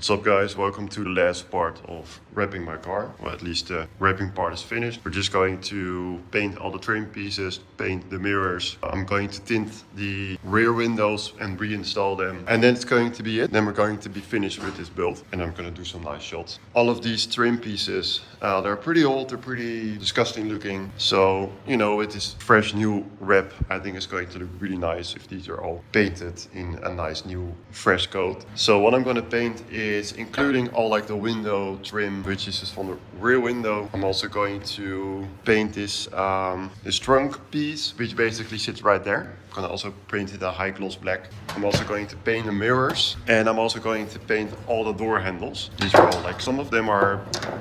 What's up guys, welcome to the last part of wrapping my car. Well, at least the wrapping part is finished. We're just going to paint all the trim pieces, paint the mirrors. I'm going to tint the rear windows and reinstall them. And then it's going to be it. Then we're going to be finished with this build. And I'm going to do some nice shots. All of these trim pieces, they're pretty old, they're pretty disgusting looking. So, you know, with this fresh new wrap, I think it's going to look really nice if these are all painted in a nice new fresh coat. So what I'm going to paint is including all like the window trim, which is just from the rear window. I'm also going to paint this this trunk piece, which basically sits right there. I'm going to also paint it a high gloss black. I'm also going to paint the mirrors, and I'm also going to paint all the door handles. These are all like, some of them are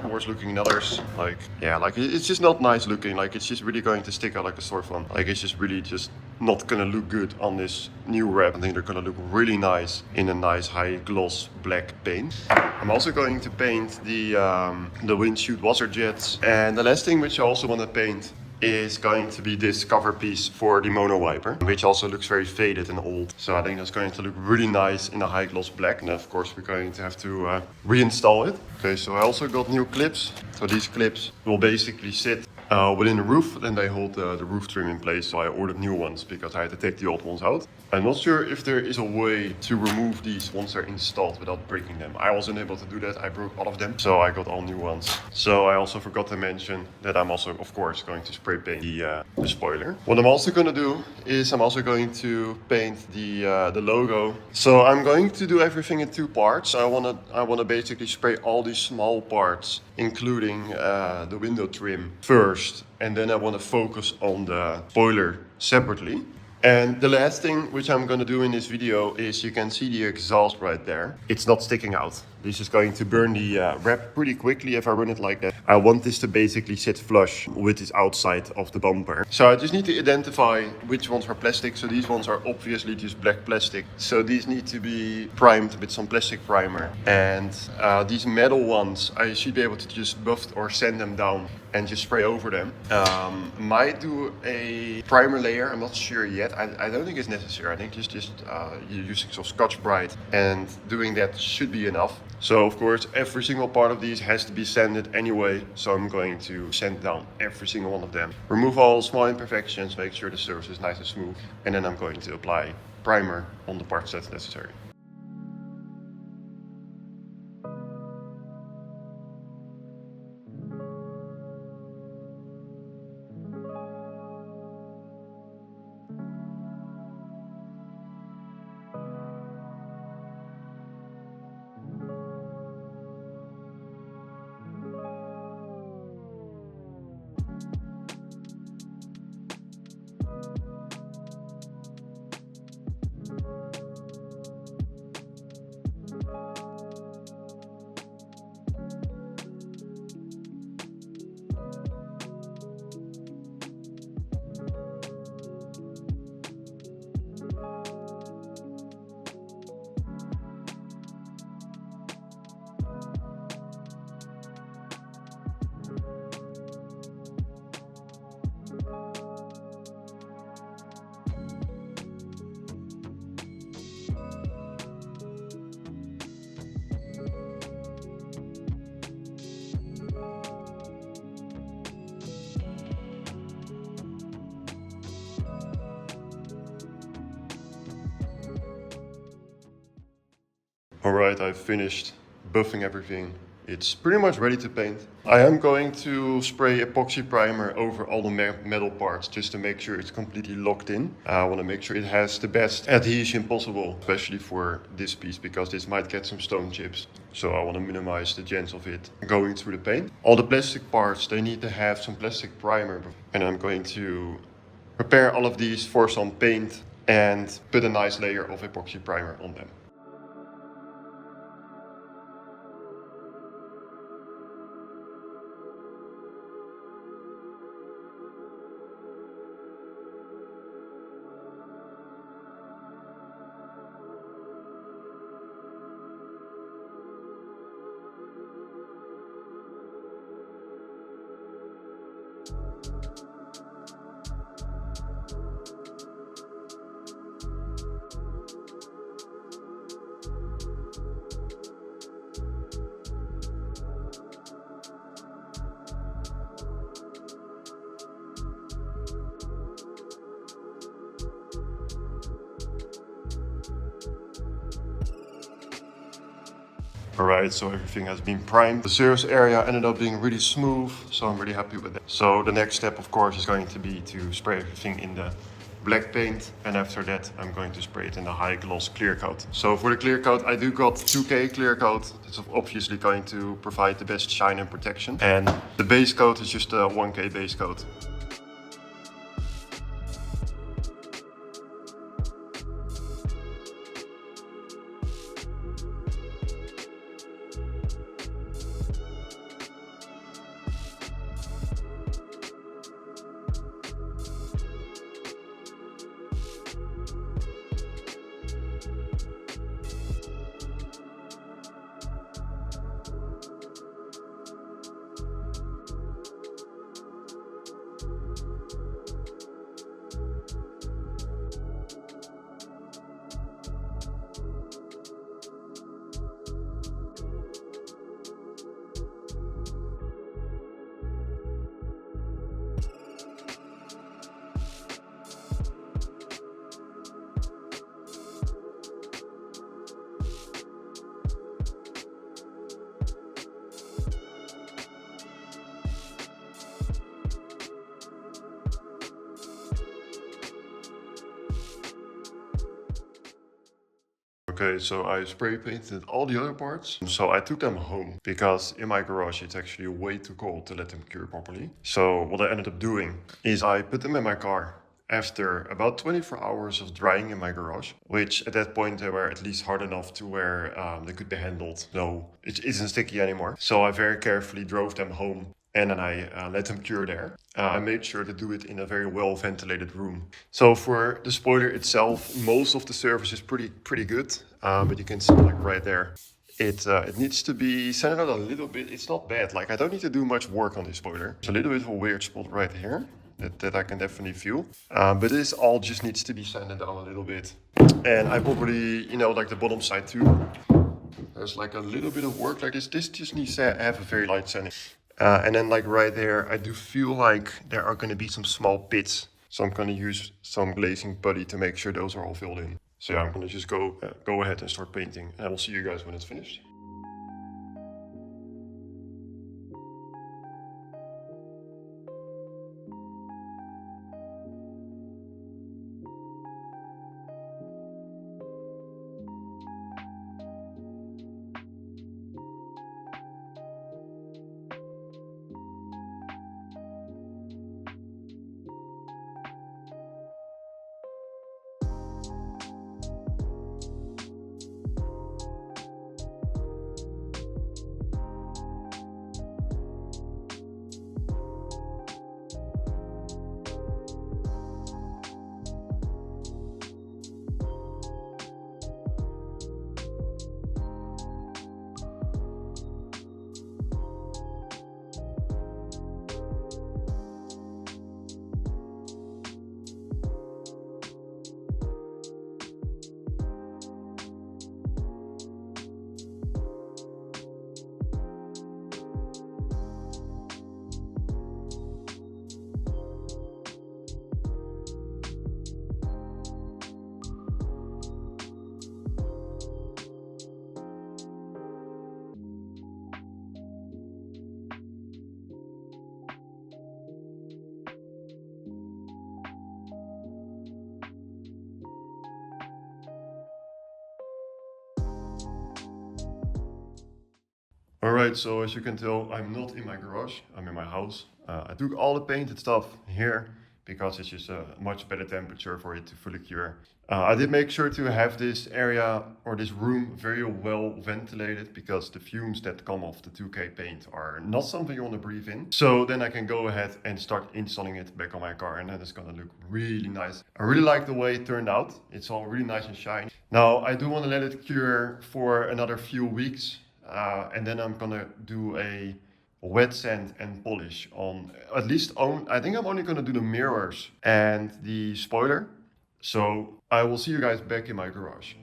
worse looking than others. Like, yeah, like it's just not nice looking. Like it's just really going to stick out like a sore thumb. Like it's just really just not gonna look good on this new wrap. I think they're gonna look really nice in a nice high gloss black paint. I'm also going to paint the windshield washer jets. And the last thing which I also want to paint is going to be this cover piece for the mono wiper, which also looks very faded and old. So I think that's going to look really nice in a high gloss black. And of course we're going to have to reinstall it. Okay, so I also got new clips. So these clips will basically sit within the roof, then they hold the roof trim in place. So I ordered new ones because I had to take the old ones out. I'm not sure if there is a way to remove these once they're installed without breaking them. I wasn't able to do that. I broke all of them, so I got all new ones. So I also forgot to mention that I'm also, of course, going to spray paint the spoiler. What I'm also going to do is I'm also going to paint the logo. So I'm going to do everything in two parts. I wanna basically spray all these small parts, including the window trim first, and then I want to focus on the spoiler separately. And the last thing which I'm going to do in this video is you can see the exhaust right there. It's not sticking out. This is going to burn the wrap pretty quickly if I run it like that. I want this to basically sit flush with this outside of the bumper. So I just need to identify which ones are plastic. So these ones are obviously just black plastic. So these need to be primed with some plastic primer. And these metal ones, I should be able to just buff or sand them down and just spray over them. Might do a primer layer, I'm not sure yet. I don't think it's necessary. I think just using some Scotch-Brite and doing that should be enough. So of course every single part of these has to be sanded anyway. So I'm going to sand down every single one of them. Remove all small imperfections, make sure the surface is nice and smooth. And then I'm going to apply primer on the parts that's necessary. Alright, I've finished buffing everything. It's pretty much ready to paint. I am going to spray epoxy primer over all the metal parts just to make sure it's completely locked in. I want to make sure it has the best adhesion possible, especially for this piece because this might get some stone chips. So I want to minimize the chance of it going through the paint. All the plastic parts, they need to have some plastic primer. And I'm going to prepare all of these for some paint and put a nice layer of epoxy primer on them. Alright, so everything has been primed. The surface area ended up being really smooth, so I'm really happy with that. So the next step, of course, is going to be to spray everything in the black paint, and after that I'm going to spray it in the high gloss clear coat. So for the clear coat, I do got 2K clear coat. It's obviously going to provide the best shine and protection. And the base coat is just a 1K base coat. Okay, so I spray painted all the other parts. So I took them home because in my garage it's actually way too cold to let them cure properly. So what I ended up doing is I put them in my car after about 24 hours of drying in my garage, which at that point they were at least hard enough to where they could be handled. No, it isn't sticky anymore. So I very carefully drove them home and then I let them cure there. I made sure to do it in a very well ventilated room. So for the spoiler itself, most of the surface is pretty good, but you can see like right there, it needs to be sanded out a little bit. It's not bad. Like I don't need to do much work on this spoiler. There's a little bit of a weird spot right here that I can definitely feel, but this all just needs to be sanded down a little bit. And I probably, you know, like the bottom side too. There's like a little bit of work like this. This just needs to have a very light sanding. And then like right there, I do feel like there are going to be some small pits. So I'm going to use some glazing putty to make sure those are all filled in. So yeah, I'm going to just go ahead and start painting. And I will see you guys when it's finished. Alright, so as you can tell, I'm not in my garage, I'm in my house. I took all the painted stuff here because it's just a much better temperature for it to fully cure. I did make sure to have this area or this room very well ventilated because the fumes that come off the 2K paint are not something you want to breathe in. So then I can go ahead and start installing it back on my car, and that is gonna look really nice. I really like the way it turned out. It's all really nice and shiny. Now I do want to let it cure for another few weeks. And then I'm gonna do a wet sand and polish on at least I think I'm only gonna do the mirrors and the spoiler. So I will see you guys back in my garage.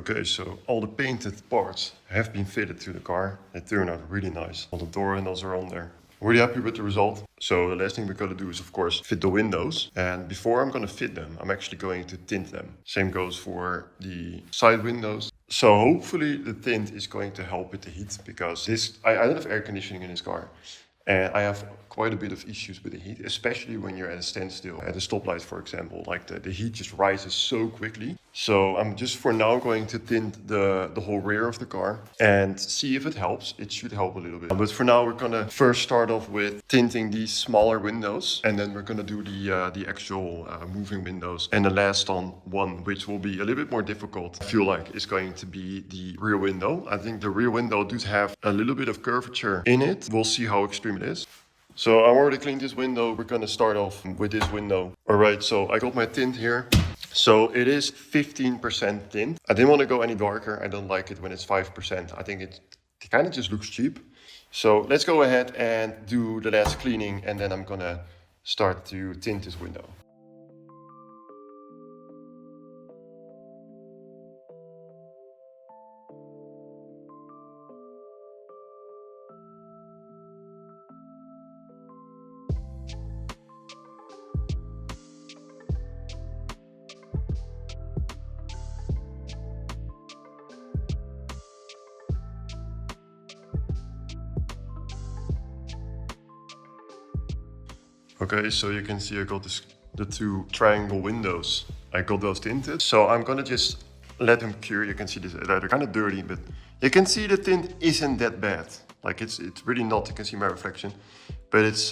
Okay, so all the painted parts have been fitted to the car. They turn out really nice. All the door handles are on there. Really happy with the result. So the last thing we're gonna do is of course fit the windows. And before I'm gonna fit them, I'm actually going to tint them. Same goes for the side windows. So hopefully the tint is going to help with the heat because I don't have air conditioning in this car. And I have quite a bit of issues with the heat, especially when you're at a standstill. At a stoplight, for example, like the heat just rises so quickly. So I'm just for now going to tint the whole rear of the car and see if it helps. It should help a little bit. But for now, we're gonna first start off with tinting these smaller windows. And then we're gonna do the actual moving windows. And the last one, which will be a little bit more difficult, I feel like is going to be the rear window. I think the rear window does have a little bit of curvature in it. We'll see how extreme it is. So I already cleaned this window. We're gonna start off with this window. All right, so I got my tint here. So it is 15% tint. I didn't want to go any darker. I don't like it when it's 5%. I think it kind of just looks cheap. So let's go ahead and do the last cleaning and then I'm gonna start to tint this window. Okay, so you can see I got the two triangle windows. I got those tinted. So I'm gonna just let them cure. You can see this, they're kind of dirty, but you can see the tint isn't that bad. Like it's really not, you can see my reflection, but it's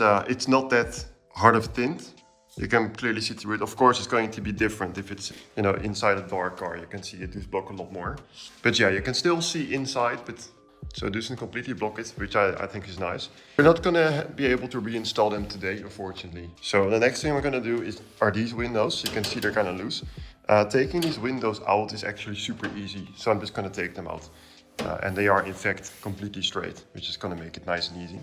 not that hard of tint. You can clearly see through it. Of course, it's going to be different if it's, you know, inside a dark car. You can see it does block a lot more. But yeah, you can still see inside, but so it doesn't completely block it, which I think is nice. We're not gonna be able to reinstall them today, unfortunately. So the next thing we're gonna do are these windows. You can see they're kind of loose. Taking these windows out is actually super easy. So I'm just gonna take them out. And they are in fact completely straight, which is gonna make it nice and easy.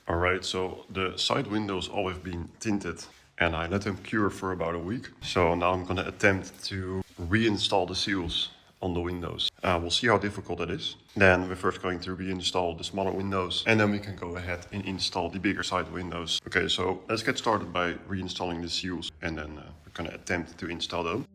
All right, so the side windows all have been tinted and I let them cure for about a week. So now I'm gonna attempt to reinstall the seals on the windows. We'll see how difficult it is. Then we're first going to reinstall the smaller windows and then we can go ahead and install the bigger side windows. Okay, so let's get started by reinstalling the seals and then we're gonna attempt to install them.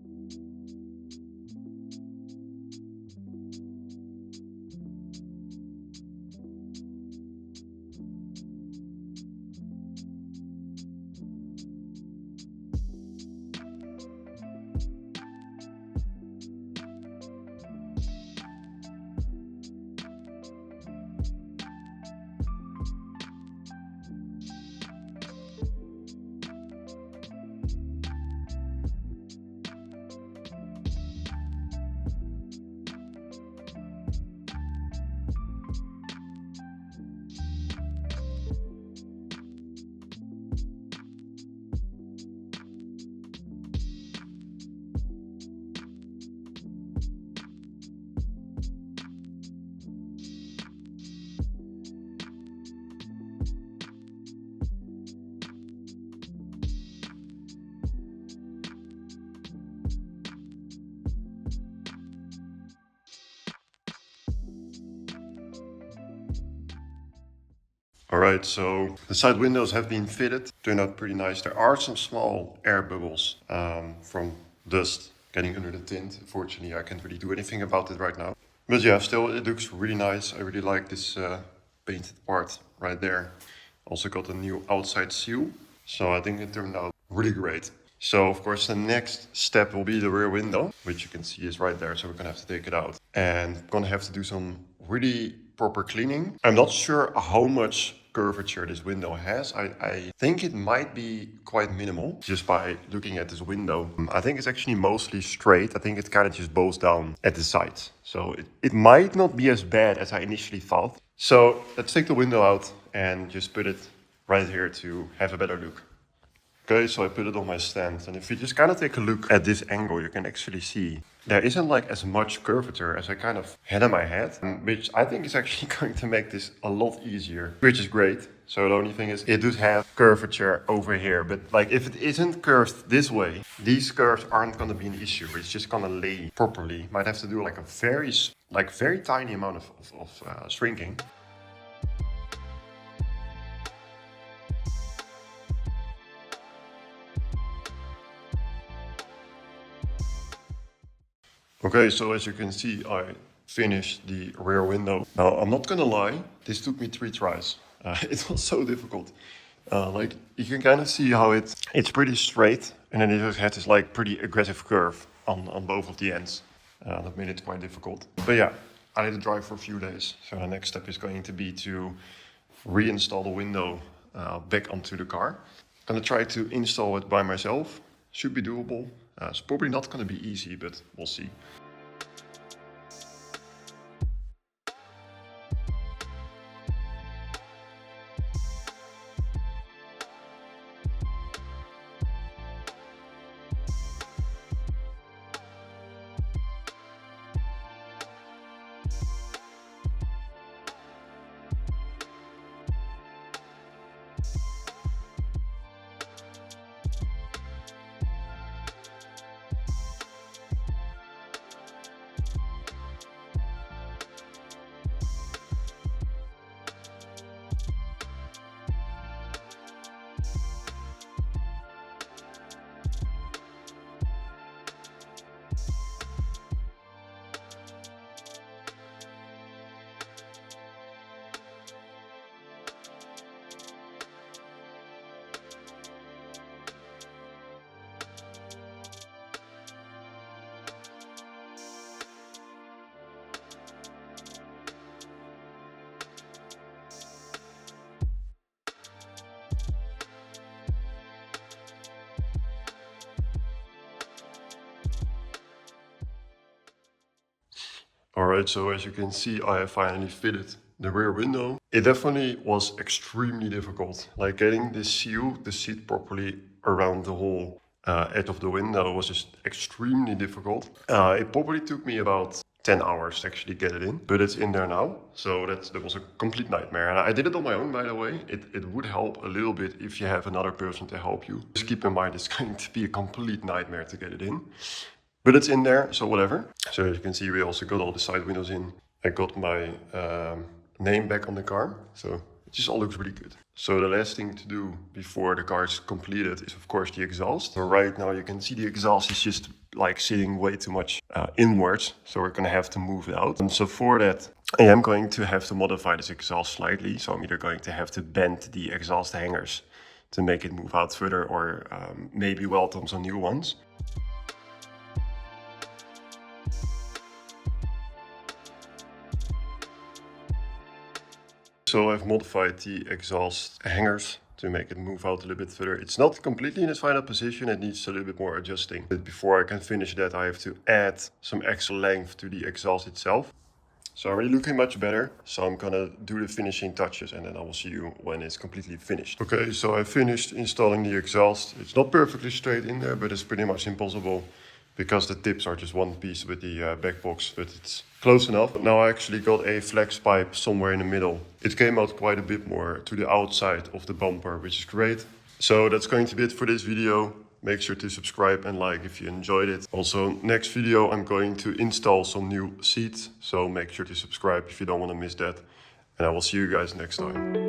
All right, so the side windows have been fitted, turned out pretty nice. There are some small air bubbles from dust getting under the tint. Unfortunately, I can't really do anything about it right now. But yeah, still it looks really nice. I really like this painted part right there. Also got a new outside seal. So I think it turned out really great. So of course the next step will be the rear window, which you can see is right there. So we're gonna have to take it out and gonna have to do some really proper cleaning. I'm not sure how much curvature this window has. I think it might be quite minimal just by looking at this window. I think it's actually mostly straight. I think it kind of just bows down at the sides. So it might not be as bad as I initially thought. So let's take the window out and just put it right here to have a better look. Okay, so I put it on my stand, and if you just kind of take a look at this angle, you can actually see there isn't like as much curvature as I kind of had in my head, which I think is actually going to make this a lot easier, which is great. So the only thing is it does have curvature over here, but like if it isn't curved this way, these curves aren't going to be an issue. It's just going to lay properly. Might have to do like a very tiny amount of shrinking. Okay, so as you can see, I finished the rear window. Now, I'm not gonna lie, this took me 3 tries. It was so difficult. Like, you can kind of see how it's pretty straight, and then it just had this like pretty aggressive curve on both of the ends. That made it quite difficult. But yeah, I let it dry for a few days. So the next step is going to be to reinstall the window back onto the car. I'm gonna try to install it by myself. Should be doable. It's probably not going to be easy, but we'll see. Alright, so as you can see, I have finally fitted the rear window. It definitely was extremely difficult. Like getting the seat properly around the whole edge of the window was just extremely difficult. It probably took me about 10 hours to actually get it in, but it's in there now. So that was a complete nightmare. And I did it on my own, by the way. It would help a little bit if you have another person to help you. Just keep in mind, it's going to be a complete nightmare to get it in. But it's in there, so whatever. So as you can see, we also got all the side windows in. I got my name back on the car, so it just all looks really good. So the last thing to do before the car is completed is of course the exhaust. So right now you can see the exhaust is just like sitting way too much inwards, so we're gonna have to move it out. And so for that, I am going to have to modify this exhaust slightly. So I'm either going to have to bend the exhaust hangers to make it move out further, or maybe weld on some new ones. So I've modified the exhaust hangers to make it move out a little bit further. It's not completely in its final position, it needs a little bit more adjusting. But before I can finish that, I have to add some extra length to the exhaust itself. So already looking much better. So I'm gonna do the finishing touches and then I will see you when it's completely finished. Okay, so I finished installing the exhaust. It's not perfectly straight in there, but it's pretty much impossible because the tips are just one piece with the back box, but it's close enough. Now I actually got a flex pipe somewhere in the middle. It came out quite a bit more to the outside of the bumper, which is great. So that's going to be it for this video. Make sure to subscribe and like if you enjoyed it. Also, next video I'm going to install some new seats. So make sure to subscribe if you don't want to miss that. And I will see you guys next time.